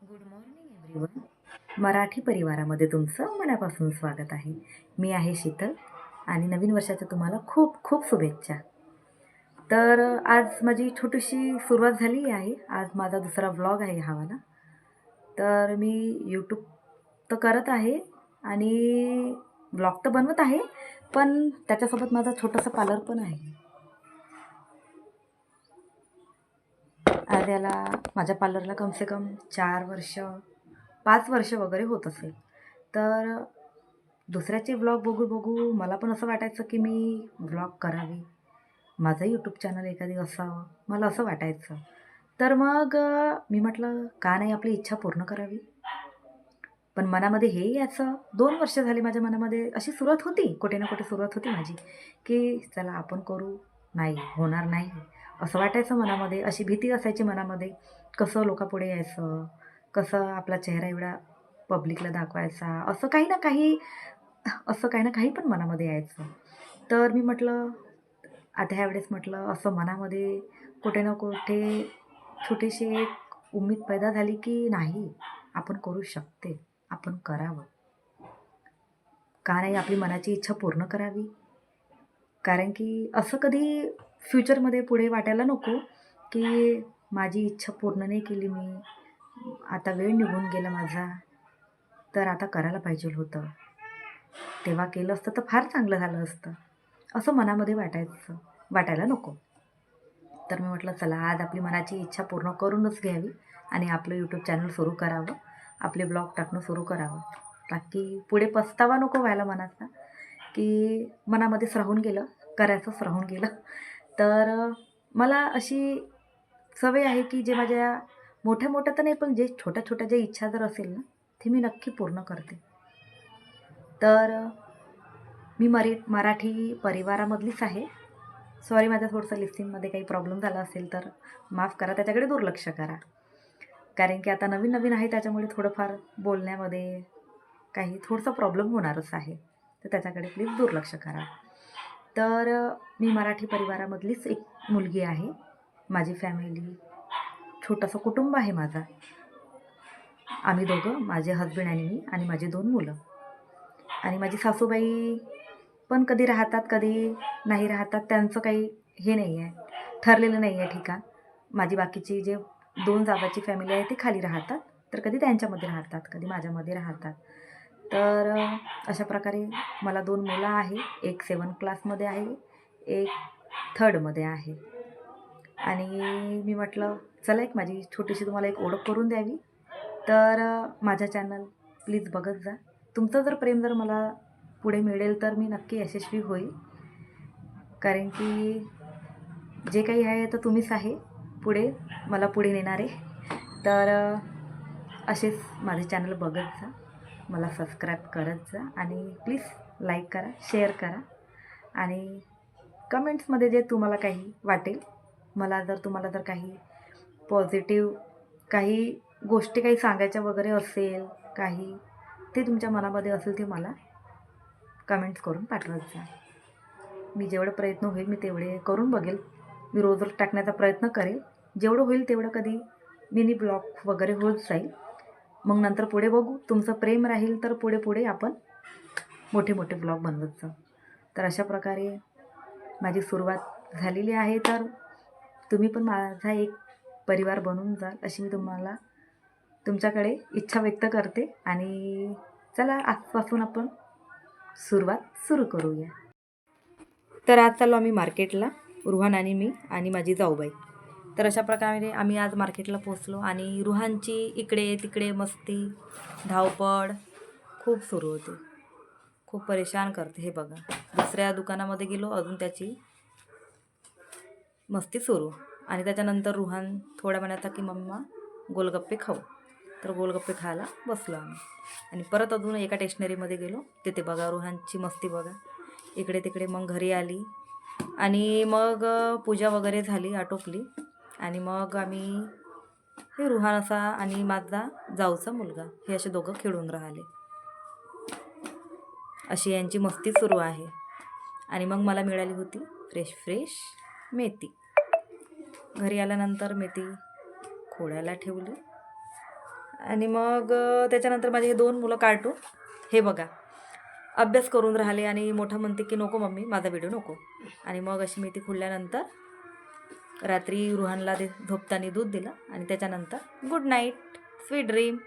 Good morning everyone. Marathi परिवारामध्ये तुमचं मनापासून स्वागत आहे. मी आहे शीतल आणि नवीन वर्षाच्या तुम्हाला खूप खूप शुभेच्छा. तर आज माझी छोटीशी सुरुवात झाली आहे. आज माझा दुसरा व्लॉग आहे हा वाला. तर मी यूट्यूब तर करत आहे आणि व्लॉग तर बनवत आहे, पण त्याच्यासोबत माझा छोटासा पार्लर पण आहे. आज याला माझ्या पार्लरला कमसे कम 4 वर्ष 5 वर्ष वगैरे होत असेल. तर दुसऱ्याचे व्लॉग बघू बघू मला पण असं वाटायचं की मी व्लॉग करावे, माझं यूट्यूब चॅनल एखादी असावं, मला असं वाटायचं. तर मग मी म्हटलं का नाही आपली इच्छा पूर्ण करावी. पण मनामध्ये हे याचं 2 वर्ष झाली माझ्या मनामध्ये अशी सुरुवात होती, कुठे ना कुठे सुरुवात होती माझी, की चला आपण करू, नाही होणार नाही असं वाटायचं मनामध्ये. अशी भीती असायची मनामध्ये, कसं लोकांपुढे यायचं, कसं आपला चेहरा एवढा पब्लिकला दाखवायचा, असं काही ना काही पण मनामध्ये यायचं. तर मी म्हटलं आता ह्यावेळेस म्हटलं असं मनामध्ये कुठे ना कुठे छोटीशी एक उम्मीद पैदा झाली की नाही आपण करू शकते, आपण करावं. का नाही आपली मनाची इच्छा पूर्ण करावी. कारण की असं कधी फ्युचरमध्ये पुढे वाटायला नको की माझी इच्छा पूर्ण नाही केली मी, आता वेळ निघून गेला माझा, तर आता करायला पाहिजे होतं, तेव्हा केलं असतं तर फार चांगलं झालं असतं, असं मनामध्ये वाटायला नको. तर मी म्हटलं चला आज आपली मनाची इच्छा पूर्ण करूनच घ्यावी आणि आपलं यूट्यूब चॅनल सुरू करावं, आपले ब्लॉग टाकणं सुरू करावं, ताकी पुढे पस्तावा नको व्हायला मनाचा की मनामध्येच राहून गेलं, करायचंच राहून गेलं. तर मला अशी सवय आहे की जे माझ्या मोठ्या मोठ्या तर नाही, पण जे छोट्या छोट्या ज्या इच्छा जर असेल ना, ते मी नक्की पूर्ण करते. तर मी मराठी परिवारामधलीच आहे. सॉरी माझ्या थोडंसं लिस्टिंगमध्ये काही प्रॉब्लेम झाला असेल तर माफ करा, त्याच्याकडे दुर्लक्ष करा. कारण की आता नवीन नवीन आहे त्याच्यामुळे थोडंफार बोलण्यामध्ये काही थोडंसं प्रॉब्लेम होणारच आहे, तर त्याच्याकडे प्लीज दुर्लक्ष करा. तर मी मराठी परिवारामधलीच एक मुलगी आहे. माझी फॅमिली, छोटंसं कुटुंब आहे माझा. आम्ही दोघं, माझे हजबंड आणि मी आणि माझी 2 मुलं. आणि माझी सासूबाई पण कधी राहतात कधी नाही राहतात, त्यांचं काही हे नाही आहे, ठरलेलं नाही आहे ठिकाण. माझी बाकीची जे 2 जावाची फॅमिली आहे ती खाली राहतात, तर कधी त्यांच्यामध्ये राहतात, कधी माझ्यामध्ये राहतात. तर अशा प्रकारे मला 2 मुलं आहे, एक 7 क्लासमध्ये आहे, एक 3rdमध्ये आहे. आणि मी म्हटलं चला एक माझी छोटीशी तुम्हाला एक ओळख करून द्यावी. तर माझा चॅनल प्लीज बघत जा. तुमचं जर प्रेम जर मला पुढे मिळेल तर मी नक्की यशस्वी होईल. कारण की जे काही आहे तर तुम्हीच आहे पुढे मला पुढे नेणारे. तर असेच माझे चॅनल बघत जा, मला सबस्क्राईब करत जा आणि प्लीज लाईक करा, शेअर करा आणि कमेंट्समध्ये जे तुम्हाला काही वाटेल, तुम्हाला जर काही पॉझिटिव्ह काही गोष्टी काही सांगायच्या वगैरे असेल, काही ते तुमच्या मनामध्ये असेल ते मला कमेंट्स करून पाठवत जा. मी जेवढं प्रयत्न होईल मी तेवढे करून बघेल. मी रोज टाकण्याचा प्रयत्न करेल. जेवढं होईल तेवढं कधी मिनी ब्लॉग वगैरे होत जाईल. मग नंतर पुढे बघू, तुमचं प्रेम राहील तर पुढे पुढे आपण मोठे मोठे ब्लॉग बनवत जाऊ. तर अशा प्रकारे माझी सुरुवात झालेली आहे. तर तुम्ही पण माझा एक परिवार बनून जाल अशी मी तुम्हाला तुमच्याकडे इच्छा व्यक्त करते. आणि चला आजपासून आपण सुरुवात सुरू करूया. तर आज चाललो आम्ही मार्केटला, रुहान आणि मी आणि माझी जाऊबाई. तर अशा प्रकारे आम्ही आज मार्केटला पोचलो आणि रुहानची इकडे तिकडे मस्ती, धावपळ खूप सुरू होती, खूप परेशान करते. हे बघा, दुसऱ्या दुकानामध्ये गेलो, अजून त्याची मस्ती सुरू. आणि त्याच्यानंतर रुहान थोड्या म्हणायचा की मम्मा गोलगप्पे खाऊ, तर गोलगप्पे खायला बसलो आम्ही. आणि परत अजून एका स्टेशनरीमध्ये गेलो, तिथे बघा रुहानची मस्ती बघा, इकडे तिकडे. मग घरी आली आणि मग पूजा वगैरे झाली, आटोपली. आणि मग आम्ही हे रुहान असा आणि माझा जाऊचा मुलगा हे असे दोघं खेळून राहिले, अशी यांची मस्ती सुरू आहे. आणि मग मला मिळाली होती फ्रेश मेथी. घरी आल्यानंतर मेथी खोडायला ठेवली आणि मग त्याच्यानंतर माझे हे 2 मुलं कार्टून हे बघा अभ्यास करून राहिले आणि मोठा म्हणते की नको मम्मी माझा व्हिडिओ नको. आणि मग अशी मी ती खुलल्यानंतर रात्री रुहानला झोपताना दूध दिलं आणि त्याच्यानंतर गुड नाईट, स्वीट ड्रीम.